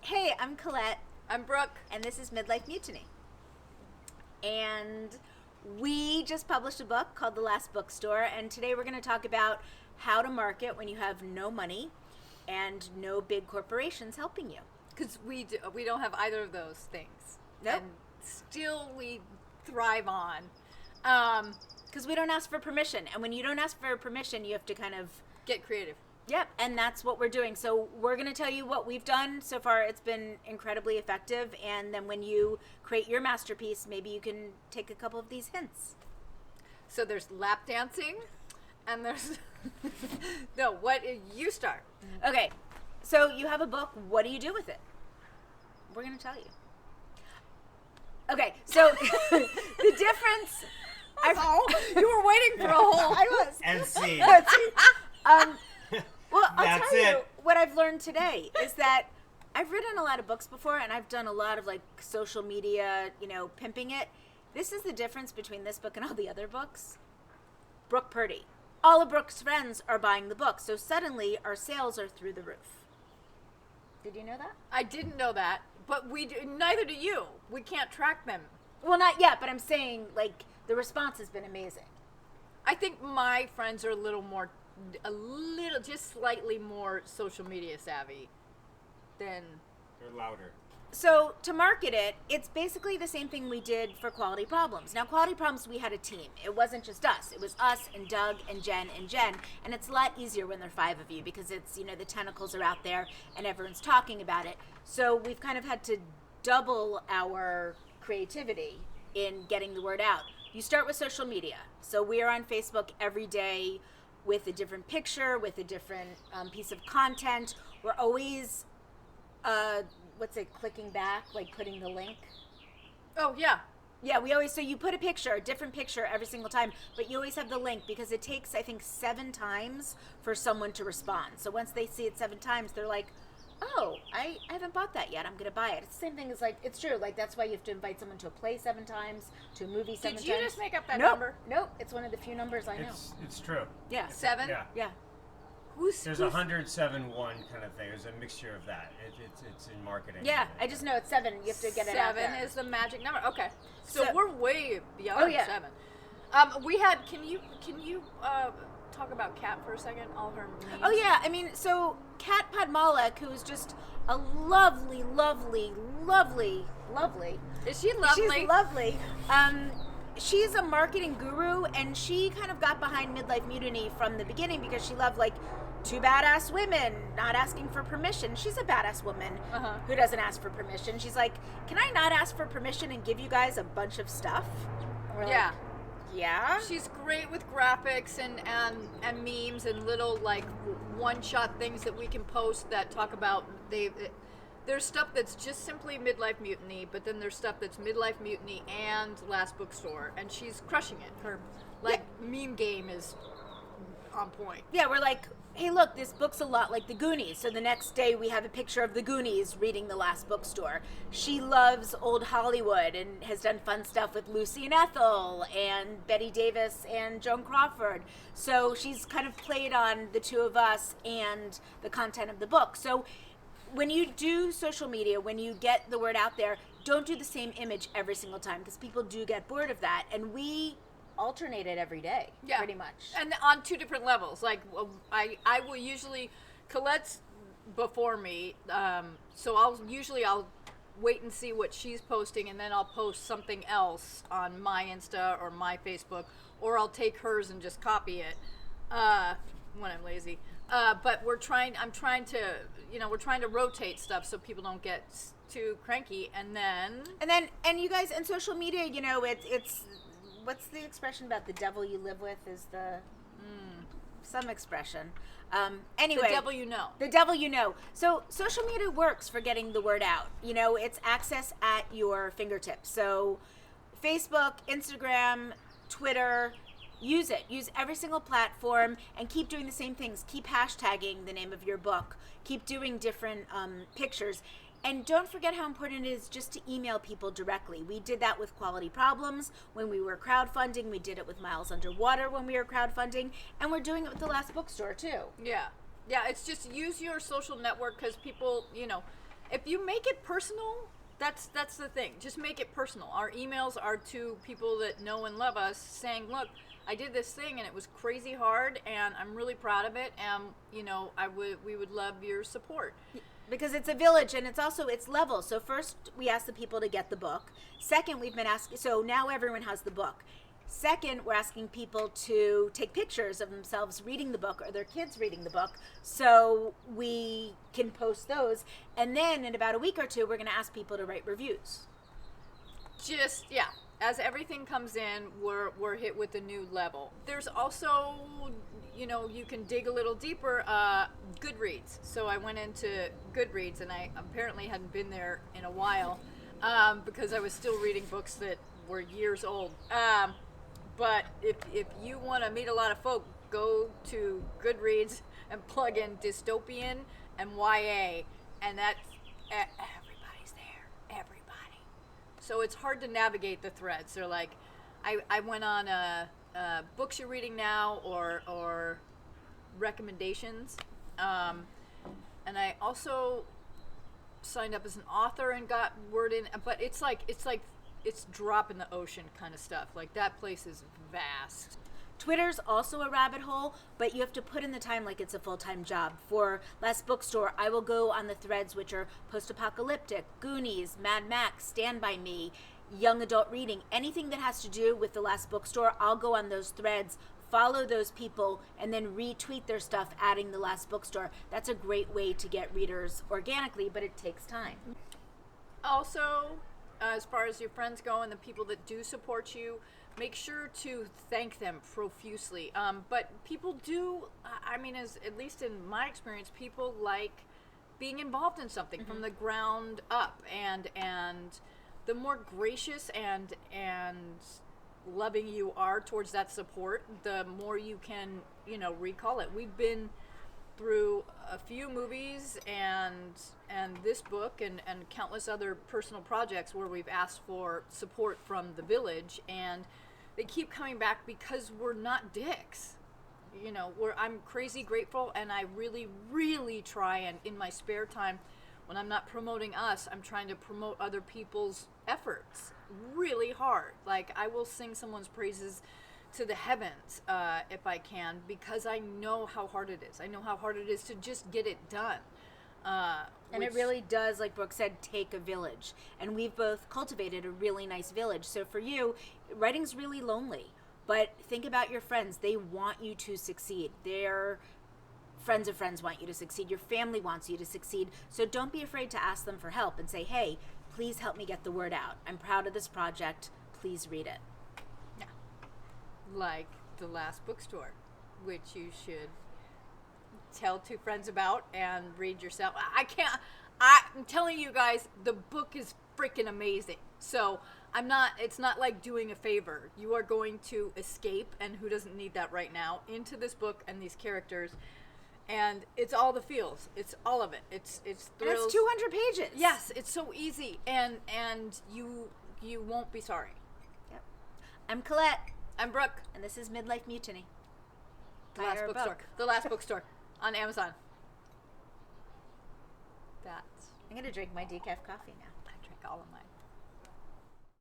Hey, I'm Colette, I'm Brooke. and this is Midlife Mutiny. And we just published a book called The Last Bookstore, and today we're going to talk about how to market when you have no money and no big corporations helping you. Because we don't have either of those things. Nope. And still we thrive on. Because we don't ask for permission, and when you don't ask for permission, you have to kind of... Get creative. Yep, and that's what we're doing. So we're going to tell you what we've done so far. It's been incredibly effective, and then when you create your masterpiece, maybe you can take a couple of these hints. So there's lap dancing, and there's... No, what... You start. Okay, so you have a book. What do you do with it? We're going to tell you. Okay, so the difference... You were waiting for a whole... I was. And see. Well, I'll That's tell you it. what I've learned today is that I've written a lot of books before, and I've done a lot of like social media, pimping it. This is the difference between this book and all the other books. Brooke Purdy. All of Brooke's friends are buying the book, so suddenly our sales are through the roof. Did you know that? I didn't know that, but neither do you. We can't track them. Well, not yet, but I'm saying like the response has been amazing. I think my friends are just slightly more social media savvy than... They're louder. So to market it, it's basically the same thing we did for Quality Problems. Now, Quality Problems, we had a team. It wasn't just us. It was us and Doug and Jen. And it's a lot easier when there are 5 of you because it's, the tentacles are out there and everyone's talking about it. So we've kind of had to double our creativity in getting the word out. You start with social media. So we are on Facebook every day with a different picture, with a different piece of content. We're always... clicking back, like putting the link. Oh, yeah. Yeah, so you put a different picture every single time, but you always have the link because it takes, I think, 7 times for someone to respond. So once they see it 7 times, they're like, oh, I haven't bought that yet. I'm going to buy it. It's the same thing as it's true. Like, that's why you have to invite someone to a play 7 times, to a movie 7 times. Did you just make up that Nope. number? Nope. It's one of the few numbers I know. It's true. Yeah. 7? Yeah. Yeah. There's 107 one kind of thing. There's a mixture of that. It's in marketing. Yeah, I just know it's 7. You have to get it out there. 7 is the magic number. Okay, so So- we're way beyond Oh, yeah. 7. We had. Can you talk about Kat for a second? All her names. Oh, yeah. I mean, so Kat Padmalek, who is just a lovely, lovely, lovely, lovely. Is she lovely? She's lovely. She's a marketing guru, and she kind of got behind Midlife Mutiny from the beginning because she loved, 2 badass women not asking for permission. She's a badass woman who doesn't ask for permission. She's like, can I not ask for permission and give you guys a bunch of stuff? And we're Yeah. like, yeah? She's great with graphics and memes and little one-shot things that we can post that talk about there's stuff that's just simply Midlife Mutiny, but then there's stuff that's Midlife Mutiny and Last Bookstore, and she's crushing it. Her meme game is on point. Yeah, we're like, hey, look, this book's a lot like The Goonies. So the next day we have a picture of The Goonies reading The Last Bookstore. She loves old Hollywood and has done fun stuff with Lucy and Ethel and Betty Davis and Joan Crawford. So she's kind of played on the two of us and the content of the book. So when you do social media, when you get the word out there, don't do the same image every single time because people do get bored of that. And we alternate it every day, pretty much. And on 2 different levels. I will usually, Colette's before me, so I'll wait and see what she's posting, and then I'll post something else on my Insta or my Facebook, or I'll take hers and just copy it when I'm lazy. But we're trying to rotate stuff so people don't get too cranky, and you guys, in social media, it's what's the expression about the devil you live with is the some expression. Anyway, the devil you know. The devil you know. So social media works for getting the word out. It's access at your fingertips. So Facebook, Instagram, Twitter, use it. Use every single platform and keep doing the same things. Keep hashtagging the name of your book. Keep doing different pictures. And don't forget how important it is just to email people directly. We did that with Quality Problems when we were crowdfunding. We did it with Miles Underwater when we were crowdfunding. And we're doing it with The Last Bookstore, too. Yeah. Yeah, it's just use your social network because people, If you make it personal, that's the thing. Just make it personal. Our emails are to people that know and love us, saying, "Look, I did this thing and it was crazy hard, and I'm really proud of it. And we would love your support." Because it's a village, and it's levels. So first we ask the people to get the book. Second, we've been asking, so now everyone has the book. Second, we're asking people to take pictures of themselves reading the book or their kids reading the book so we can post those. And then in about a week or two, we're going to ask people to write reviews. Just, yeah, as everything comes in, we're hit with a new level. There's also, you can dig a little deeper, Goodreads. So I went into Goodreads, and I apparently hadn't been there in a while because I was still reading books that were years old. But if you want to meet a lot of folk, go to Goodreads and plug in dystopian and YA, and that's everybody's there. Everybody. So it's hard to navigate the threads. They're like, I went on books you're reading now or recommendations, and I also signed up as an author and got word in. But it's drop in the ocean kind of stuff. Like, that place is vast. Twitter's also a rabbit hole, but you have to put in the time like it's a full-time job. For Last Bookstore, I will go on the threads which are post-apocalyptic, Goonies, Mad Max, Stand By Me, young adult reading, anything that has to do with the Last Bookstore. I'll go on those threads, follow those people, and then retweet their stuff adding the Last Bookstore. That's a great way to get readers organically, but it takes time. Also, as far as your friends go and the people that do support you, make sure to thank them profusely. But people do, at least in my experience, people like being involved in something from the ground up, and the more gracious and loving you are towards that support, the more you can, recall it. We've been through a few movies and this book and countless other personal projects where we've asked for support from the village, and they keep coming back because we're not dicks. I'm crazy grateful, and I really, really try, and in my spare time, when I'm not promoting us, I'm trying to promote other people's efforts really hard. Like, I will sing someone's praises to the heavens if I can, because I know how hard it is. I know how hard it is to just get it done. And it really does, like Brooke said, take a village. And we've both cultivated a really nice village. So for you, writing's really lonely. But think about your friends. They want you to succeed. Their friends of friends want you to succeed. Your family wants you to succeed. So don't be afraid to ask them for help and say, hey, please help me get the word out. I'm proud of this project. Please read it. Yeah. Like The Last Bookstore, which you should tell 2 friends about and read yourself. I'm telling you guys, the book is freaking amazing. So it's not like doing a favor. You are going to escape, and who doesn't need that right now, into this book and these characters. And it's all the feels. It's all of it. It's thrills. And it's 200 pages. Yes, it's so easy, and you won't be sorry. Yep. I'm Colette. I'm Brooke. And this is Midlife Mutiny. The Last Bookstore. The Last Bookstore on Amazon. I'm going to drink my decaf coffee now. I drink all of mine.